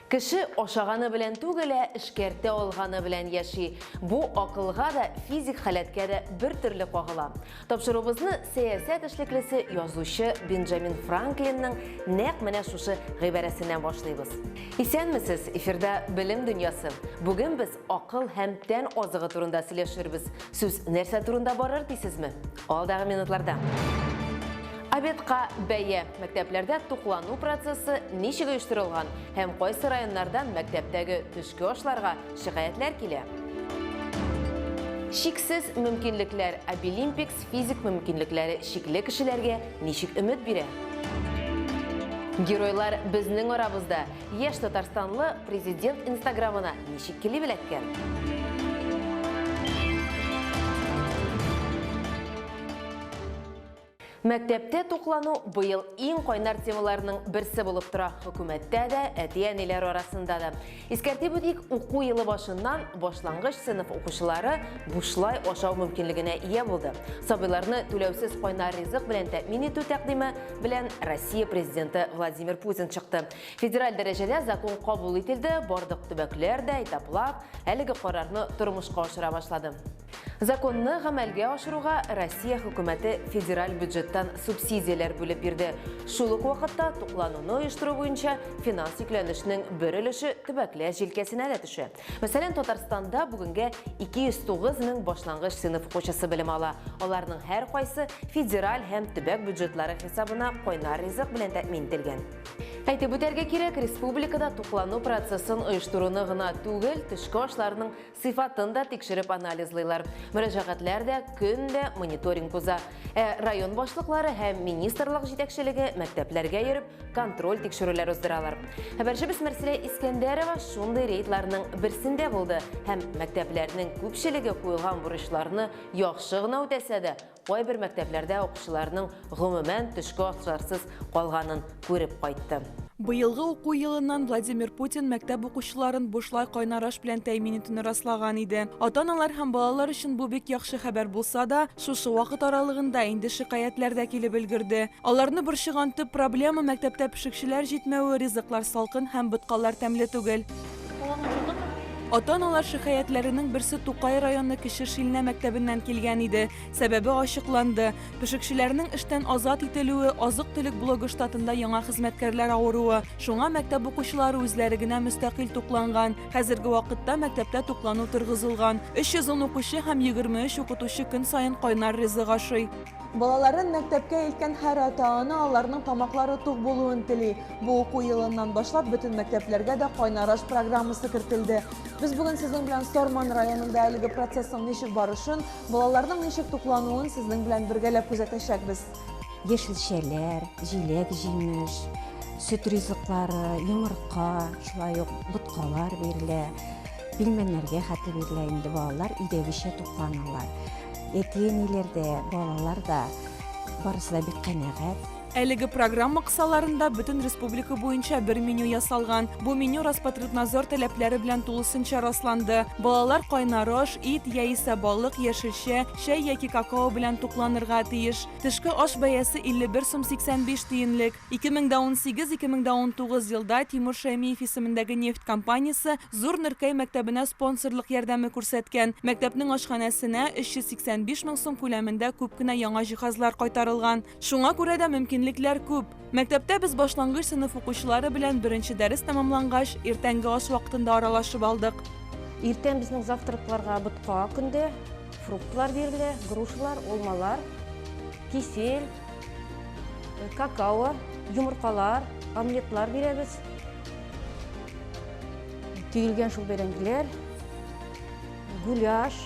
Кеше ашаганы белән түгелә, эшкәртә алганы белән яши. Бу акылга да, физик халәткә дә бер төрле кагыла. Тапшырубызны сәясәт эшлеклесе язучы Бенджамин Франклинның нәкъ менә шушы гыйбарәсеннән башлыйбыз. Исәнмесез, эфирда Белем дөньясы. Бүген без акыл һәм тән азыгы турында сөйләшербез. Сүз нәрсә турында барыр дисезме? Алдагы минутларда. Обедка бәйе. Мәктәпләрдә туклану процессы ничек оештырылган һәм кайсы районнардан мәктәптәге төшке ашларга шикаятьләр килә? Шиксез мөмкинлекләр Обилимпикс физик мөмкинлекләре шикле кешеләргә ничек өмет бирә? Геройлар безнең арабызда. Яшь Татарстанлы президент Инстаграмына ничек килеп эләккән? Мәктәптә туклану быел иң кайнар темаларның берсе булып тора. Хөкүмәттә дә, әти-әниләр арасында да. Искәртеп үтик, уку елы башыннан башлангыч сыйныф укучылары бушлай ашау мөмкинлегенә ия булды. Сабыйларны түләүсез кайнар ризык белән тәэмин итү тәкъдиме белән Россия президенты Владимир Путин чыкты. Федераль дәрәҗәдә закон кабул ителде, бардык төбәкләр дә этаплап әлеге карарны тормышка ашыра башлады. Законны гамәлгә ашыруга Россия хөкүмәте федераль бюджеттан субсидияләр бүлеп бирде. Шул ук вакытта туклануны оештыру буенча финанс йөкләнешнең бер өлеше төбәкләр җилкәсенә дә төшә. Мәсәлән, Татарстанда бүгенгә 209 мең башлангыч сыйныф укучысы белем ала. Аларның һәр кайсы федераль һәм төбәк бюджетлары хисабына кайнар ризык белән тәэмин ителгән. Әйтеп үтәргә кирәк, республикада туклану процессын оештыруны гына түгел, төшке ашларның сыйфатын да тикшереп анализлыйлар. Мөрәҗәгатьләр дә көндә мониторинг уза. Район башлыклары һәм министрлык җитәкчелеге мәктәпләргә йөреп контроль тикшерүләр уздыралар. Хәбәрчебез Мәрсилә Искәндәрова шундый рейдларның берсендә булды һәм мәктәпләрнең күпчелеге куелган бурычларны яхшы гына үтәсә дә, кайбер мәктәпләрдә укучыларның гомумән төшке ашларсыз калганын күреп кайтты. Быелгы уку елыннан Владимир Путин мәктәп укучыларын бушлай кайнар аш белән тәэмин итүне раслаган иде. Ата-аналар һәм балалар өчен бу бик яхшы хәбәр булса да, шушы вакыт аралыгында инде шикаятьләр дә килеп өлгерде. Аларны борчыган төп проблема мәктәптә пешекчеләр җитмәүе, ризыклар салкын һәм боткалар тәмле түгел. Ата-аналар шикаятләренең берсе Тукай районы Кече Шилнә мәктәбеннән килгән иде. Сәбәбе ачыкланды. Пешекчеләрнең эштән азат ителүе, азык-төлек блогы штатында яңа хезмәткәрләр авыруы. Шуңа мәктәп укучылары үзләре генә мөстәкыйль тукланган. Хәзерге вакытта мәктәптә туклану торгызылган. 310 укучы һәм 23 укытучы көн саен кайнар ризык ашый. Балаларын мәктәпкә илткән һәр ата-ана аларның тамаклары тук булуын тели. Бу уку елыннан башлап бөтен мәктәпләргә дә кайнар аш программасы кертелде. Без бүген сезнең белән Сорман районында әлеге процессның ничек барышын, балаларның ничек туклануын сезнең белән бергәләп күзәтәчәкбез. Яшелчәләр, җиләк, җимеш, сөт ризыклары, йомырка, шулай ук боткалар бирелә. Билмәннәргә хәтта бирелә инде балалар идәгечә тукланалар. Әти-әниләр дә, балалар да барысы да бик канәгать. Әлеге программа кысаларында бөтен республика буенча бер меню ясалган. Бу меню Роспотребнадзор таләпләре белән тулысынча расланды. Балалар кайнар аш, ит яисә балык, яшелчә, чәй яки какао белән тукланырга тиеш. Төшке аш бәясе 51 сум 85 тиенлек. 2018-2019 елда Тимур Шәймиев исемендәге нефть компаниясе Зур Нөркәй мәктәбенә спонсорлык ярдәме күрсәткән. Мәктәпнең ашханәсенә 385 мең сум күләмендә күп кенә яңа җиһазлар кайтарылган. Шуңа күрә дә мөмкинлекләр күп. Мәктәптә без башлангыч сыйныф укучылары белән беренче дәрес тәмамлангач, иртәнге аш вакытында аралашып алдык. Иртән безнең завтракларга ботка көндә фруктлар бирелә, грушалар, алмалар, кисель, какао, йомыркалар, омлетлар бирәбез. Түйелгән шул бәрәңгеләр, гуляш,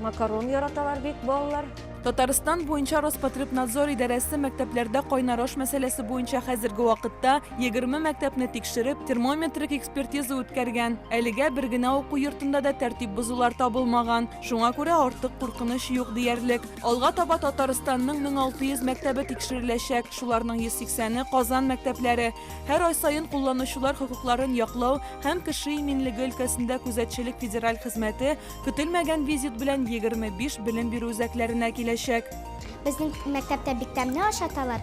макарон яраталар бик балалар. Татарстан буенча Роспотребнадзор идарәсе мәктәпләрдә кайнар аш мәсьәләсе буенча хәзерге вакытта 20 мәктәпне тикшереп, термометрик экспертиза үткәргән. Әлегә бер генә уку йортында да тәртип бозулар табылмаган. Шуңа күрә артык куркыныч юк диярлек. Алга таба Татарстанның 1600 мәктәбе тикшереләчәк. Шуларның 180-е Казан мәктәпләре. Һәр ай саен кулланучылар хокукларын яклау һәм кеше иминлеге өлкәсендә күзәтчелек федераль хезмәте көтелмәгән визит белән 25 белем бирү үзәкләренә килә. Безнең мәктәптә бик тәмле ашаталар.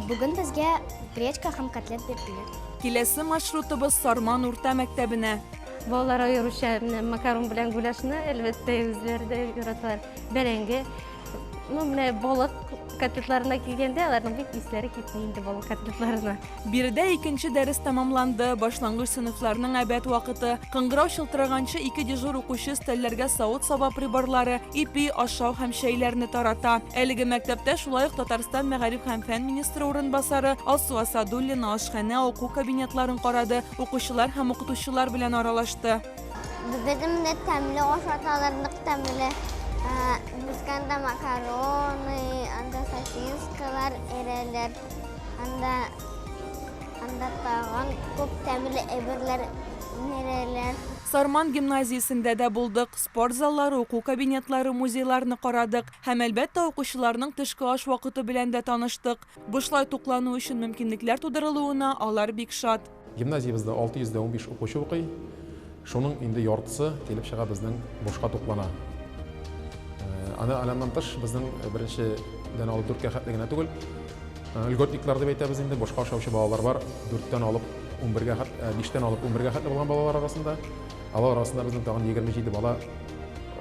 Бүген безгә гречка һәм котлет бирделәр. Киләсе маршрутыбыз Сарман урта мәктәбенә. Балалар аеруча макарон белән гуляшны, әлбәттә, үзләре дә яраталар. Бәрәңге, менә балык котлетларына килгәндә, аларның бик исләре китми инде балык котлетларына. Биредә икенче дәрес тамамланды. Башлангыч сыйныфларның әбәт вакыты. Кыңгырау шылтыраганчы 2 дежур укучы стәлләргә савыт саба приборлары, ипи, ашау һәм шәйләрне тарата. Әлеге мәктәптә шулай ук Татарстан мәгариф һәм фән министры урынбасары Алсу Асадуллина ашханә уку кабинетларын карады. Укучылар һәм укытучылар белән аралашты. Bizim de temli oşatalarlık temli. Bizkanda makaroni, anda sosiskalar ereler, anda tağın көп temli eberler nereler. Сарман гимназиясендә дә булдык. Спорт заллары, уку кабинетлары, музейларны карадык. Һәм әлбәттә укучыларның төшке аш вакыты белән дә таныштык. Бушлай туклану өчен мөмкинлекләр тудырылуына алар бик шат. Гимназиябызда 615 укучы укый. Шуның инде яртысы килеп чыга безнең бушка туклана. Аны аламнан тыш безнең беренчедән алып 4-кә хәтле генә түгел. Льготниклар дип әйтәбез инде, башка ашаучы балалар бар. 4-тән алып 11-гә хәтле, 5-тән алып 11-гә хәтле булган балалар арасында. Алар арасында безнең тагын 27 бала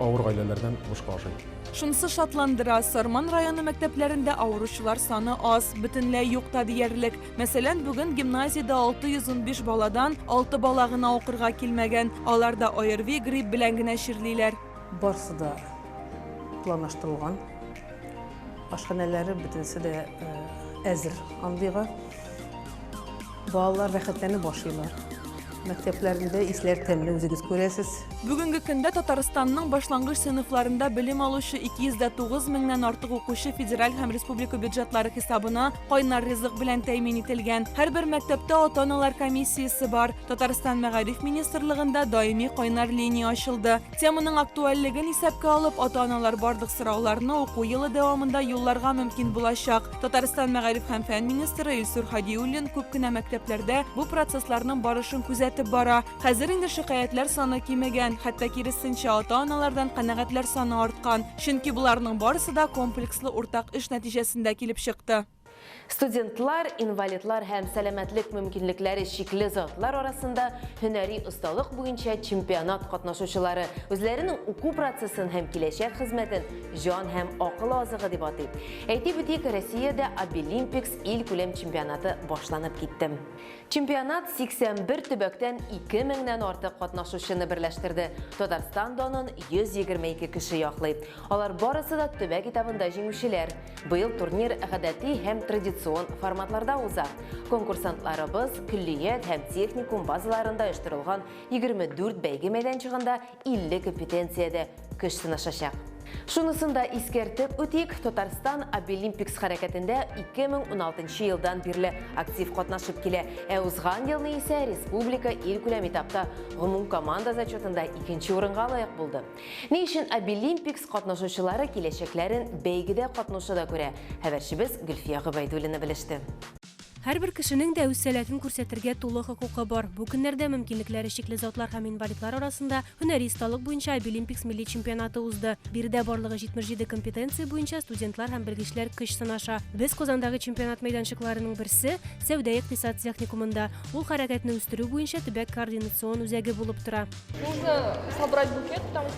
авыр гаиләләрдән бушка ашый. Шунысы шатландыра. Сарман районы мәктәпләрендә авыручылар саны аз, бөтенләй юк та диярлек. Мәсәлән, бүген гимназиядә 615 баладан 6 бала гына укырга килмәгән. Алар да ОРВИ грипп белән генә чирлиләр. Барысы да планлаштырылган. Ашханәләре бөтенсе дә әзер андыйга. Балалар рәхәтләнеп башлыйлар. Мәктәпләрендә исләр тәмле, үзегез күрәсез. Бүгенге көндә Татарстанның башлангыч сыйныфларында белем алучы 209 меңнән артык укучы федераль һәм республика бюджетлары хисабына кайнар ризык белән тәэмин ителгән. Һәрбер мәктәптә ата-аналар комиссиясе бар. Татарстан мәгариф министрлыгында даими кайнар линия ачылды. Теманың актуальлеген исәпкә алып, ата-аналар барлык сорауларны уку елы дәвамында юлларга мөмкин булачак. Татарстан мәгариф һәм фән министры Илсур Хадиуллин күп кенә мәктәпләрдә бу процессларның барышын күзәтеп бара. Хәзер инде шикаятьләр саны кимегән, хәтта киресенчә ата-аналардан канәгатьләр саны арткан. Чөнки буларның барысы да комплекслы уртак эш нәтиҗәсендә килеп чыкты. Студентлар, инвалидлар һәм сәламәтлек мөмкинлекләре шикле затлар арасында һөнәри осталык буенча чемпионат катнашучылары үзләренең уку процессын һәм киләчәк хезмәтен җан һәм акыл азыгы дип атый. Әйтеп үтик, Россиядә Обилимпикс ил күләм чемпионаты башланып китте. Чемпионат 81 төбәктән 2000-нән артык катнашучыны берләштерде. Татарстан данын 122 кеше яклый. Алар барысы да төбәк этабында җиңүчеләр. Быел турнир гадәти һәм традицион форматларда уза. Конкурсантларыбыз күллият һәм техникум базаларында оештырылган 24 бәйге мәйданчыгында 50 компетенциядә көч сынашачак. Шунысын да искәртеп үтик, Татарстан Обилимпикс хәрәкәтендә 2016 елдан бирле актив катнашып килә. Узган елны исә республика ил күләм этапта гомум команда зачетында 2нче урынга лаек булды. Ни өчен Обилимпикс катнашучылары киләчәкләрен бәйгедә катнашуда күрә? Хәбәрчебез Гөлфия Гыбайдуллина белеште. Һәрбер кешенең дә үз сәләтен күрсәтергә тулы хокукы бар. Бу көннәрдә мөмкинлекләре шикле затлар һәм инвалидлар арасында һөнәри осталык буенча Обилимпикс милли чемпионаты узды. Биредә барлыгы 77 компетенция буенча студентлар һәм белгечләр көч сынаша. Без Казандагы чемпионат мәйданчыкларының берсе сәүдә-икътисад техникумында. Ул хәрәкәтне үстерү буенча төбәк координацион үзәге булып тора.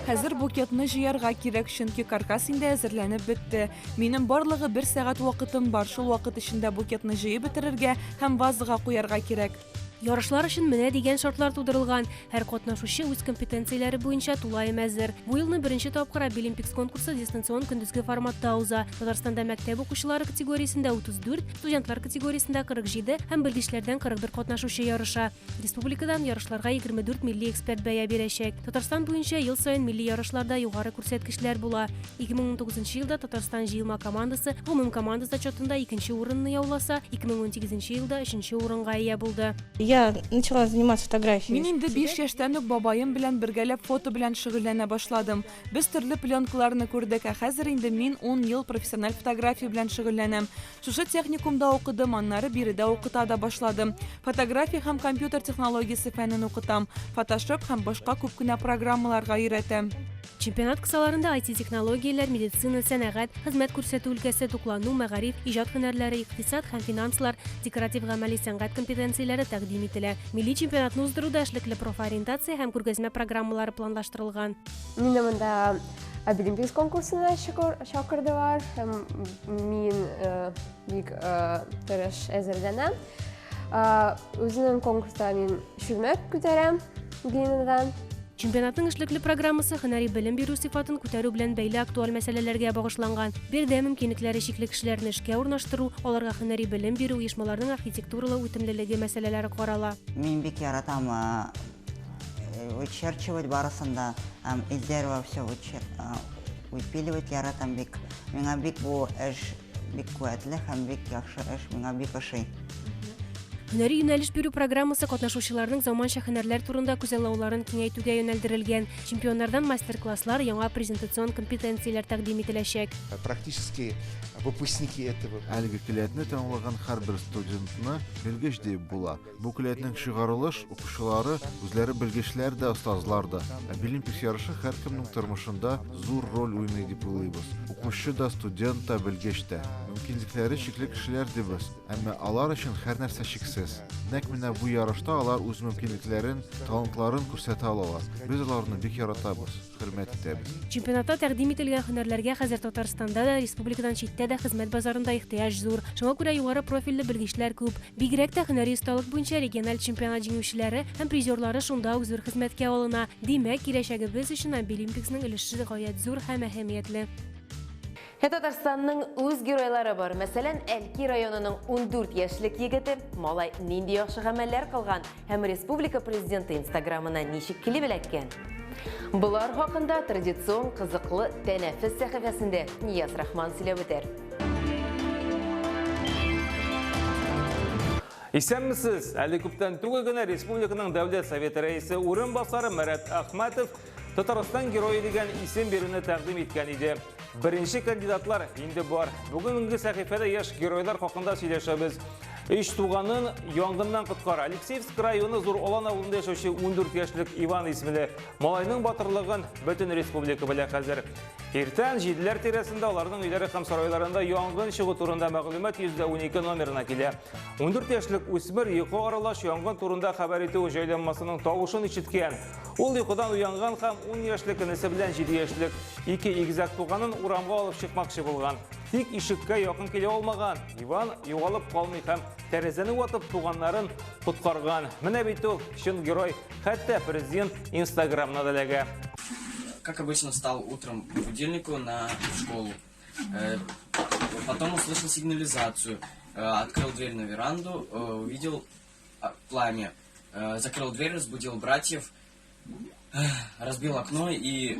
Хәзер букетны җыярга кирәк, чөнки каркас инде әзерләнеп бетте. Минем барлыгы 1 сәгать вакытым бар. Шул вакыт эчендә букетны җыеп бетерергә һәм вазага куярга кирәк. Ярышлар өчен менә дигән шартлар тудырылган. Һәр катнашучы үз компетенцияләре буенча тулаем әзер. Бу елны беренче тапкыр Обилимпикс конкурсы дистанцион көндезге форматта уза. Татарстанда мәктәп укучылары категориясендә 34, студентлар категориясендә 47 һәм белгечләрдән 41 катнашучы ярыша. Республикадан ярышларга 24 милли эксперт бәя бирәчәк. Татарстан буенча ел саен милли ярышларда югары күрсәткечләр була. 2019 елда Татарстан җыелма командасы гомум команда зачетында 2нче урынны яуласа, 2018 елда 3нче урынга ия булды. Я начала заниматься фотографией. Мин инде 5 яшьтән үк бабаем белән бергәләп фото белән шөгыльләнә башладым. Без төрле пленкаларны күрдек, хәзер инде мин 10 ел профессиональ фотография белән шөгыльләнәм. Шушы техникумда укыдым, аннары биредә укыта да башладым. Фотография һәм компьютер технологиясе фәнен укытам. Photoshop һәм башка күп кенә программаларга өйрәтәм. Чемпионат кысаларында IT технологиялар, медицина, сәнәгать, хезмәт күрсәтү өлкәсе, туклану, мәгариф, иҗат һөнәрләре, икътисад һәм финанслар, декоратив гамәли сәнгать компетенцияләре тәкъдим ителә. Милли чемпионатны уздыруда эшлекле профориентация һәм күргәзмә программалары планлаштырылган. Мине монда Олимпикс конкурсына чакырдылар һәм мин бик тырыш әзерләнәм. Үзенең конкурста мин чүлмәк күтәрәм глинадан. Чемпионатның эшлекле программасы һөнәри белем бирү сыйфатын күтәрү белән бәйле актуаль мәсьәләләргә багышланган. Бердә мөмкинлекләре чикле кешеләрне эшкә урнаштыру, аларга һөнәри белем бирү оешмаларының архитектуралы үтемлелеге мәсьәләләре карала. Мин бик яратам вычерчивать барысында, изләр ва все выпиливать яратам бик. Миңа бик бу эш бик куәтле һәм бик яхшы эш, миңа бик ошый. Һөнәри юнәлеш бирү программасы катнашучыларның заманча һөнәрләр турында күзаллауларын киңәйтүгә юнәлдерелгән. Чемпионнардан мастер-класслар, яңа презентацион компетенцияләр тәкъдим ителәчәк. Практически выпускники этого. Әлеге келәтне тәмамлаган һәрбер студентны белгеч дип була. Бу келәтнең чыгарылыш укучылары үзләре белгечләр дә, остазлар да. Олимпик ярышы һәркемнең тормышында зур роль уйный дип уйлыйбыз. Укучы да, студент та, белгеч тә. Мөмкинлекләре чикле кешеләр дибез, әмма алар өчен һәр нәрсә чиксез. Нәкъ менә бу ярышта алар үз мөмкинлекләрен, талантларын күрсәтә алалар. Без аларны бик яратабыз, хөрмәт итәбез. Чемпионатта тәкъдим ителгән һөнәрләргә хәзер Татарстанда да, республикадан читтә дә хезмәт базарында ихтыяҗ зур. Шуңа күрә югары профильле белгечләр күп. Бигрәк тә һөнәри осталык буенча региональ чемпионат җиңүчеләре һәм призерлары шунда ук зур хезмәткә алына. Димәк, киләчәгебез өчен Олимпиксның өлеше гаять зур һәм әһәмиятле. Татарстанның үз геройлары бар. Мәсәлән, Әлки районының 14 яшьлек егете малай нинди яхшы гамәлләр кылган һәм республика президенты Инстаграмына ничек килеп эләккән. Булар хакында традицион кызыклы тәнәфес сәхифәсендә Нияз Рахман сөйләп үтәр. Исәнмесез, әле күптән түгел генә республиканың дәүләт советы рәисе урынбасары Марат Ахматов Татарстан геройы дигән исем бирүне тәкъдим иткән иде. Беренче кандидатлар инде бар. Бүгенге сәхифәдә яшь геройлар хакында сөйләшәбез. Эш туганын янгыннан коткара. Алексеевск районы Зур Олан авылында яшәүче 14 яшьлек Иван исемле малайның батырлыгын бөтен республика белә хәзер. Иртән 7ләр тирәсендә аларның өйләре һәм сарайларында янгын чыгу турында мәгълүмат 112 номерына килә. 14 яшьлек үсмер йокы аралаш янгын турында хәбәр итү җайланмасының тавышын ишеткән. Ул йокыдан уянган һәм 10 яшьлек инесе белән 7 яшьлек ике игезәк туганын урамга алып чыкмакчы булган. Тик ишеккә якын килә алмаган. Иван югалып калмый һәм тәрәзәне ватып туганнарын коткарган. Менә бит ул чын герой, хәтта президент Инстаграмна дәләгә. Как обычно, встал утром по будильнику на школу. Потом услышал сигнализацию. Открыл дверь на веранду, увидел пламя. Закрыл дверь, разбудил братьев, разбил окно и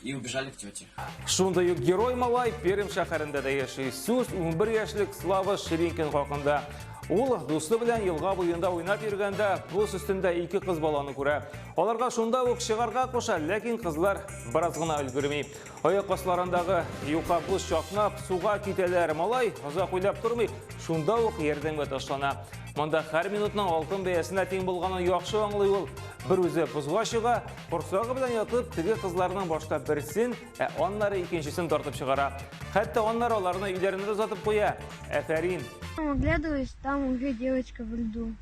убежали к тете. Шундай ук герой малай Пермь шәһәрендә дә яши. Сүз 11 яшьлек Слава Ширинкин хакында. Ул дуслы белән елга буенда уйнап йөргәндә бус өстендә ике кыз баланы күрә. Аларга шунда ук чыгарга куша, ләкин кызлар бераз гына өлгерми. Аяк асларындагы юка бус чакнап суга китәләр. Малай озак уйлап тормый, шунда ук ярдәмгә ташлана. Монда һәр минутның алтын бәясенә тең булганын яхшы аңлый ул. Бер үзе бузга чыга, корсагы белән ятып, теге кызларның башта берсен, аннары икенчесен тартып чыгара. Хәтта аннары аларны өйләренә узатып куя. Афәрин. Оглядываюсь, там уже девочка в льду.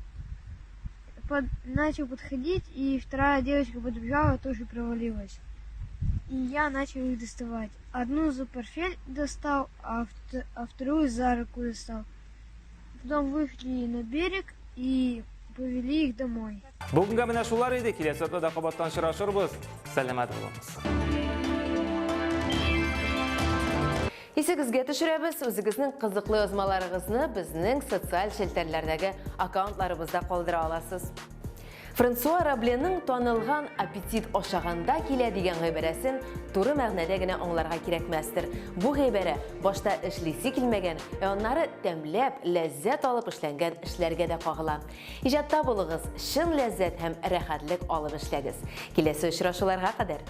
Начал подходить, и вторая девочка подбежала, тоже провалилась. И я начал их доставать. Одну за портфель достал, а вторую за руку достал. Потом вышли на берег и повели их домой. Бүгенге менә шулар иде, киләсе аптада кабаттан очрашырбыз. Сәламәт булыгыз. Исегезгә төшерәбез, үзегезнең кызыклы язмаларыгызны безнең социаль шелтәрләрдәге аккаунтларыбызда калдыра аласыз. Франсуа Rable'ның танылган аппетит ашаганда килә дигән гыйбарәсен туры мәгънәдә генә аңларга кирәкмәстер. Бу гыйбарә башта эшлисе килмәгән, аннары тәмләп, ләззәт алып эшләнгән эшләргә дә кагыла. Иҗатта булыгыз, чын ләззәт һәм рәхәтлек алып эшләгез. Киләсе очрашуларга кадәр.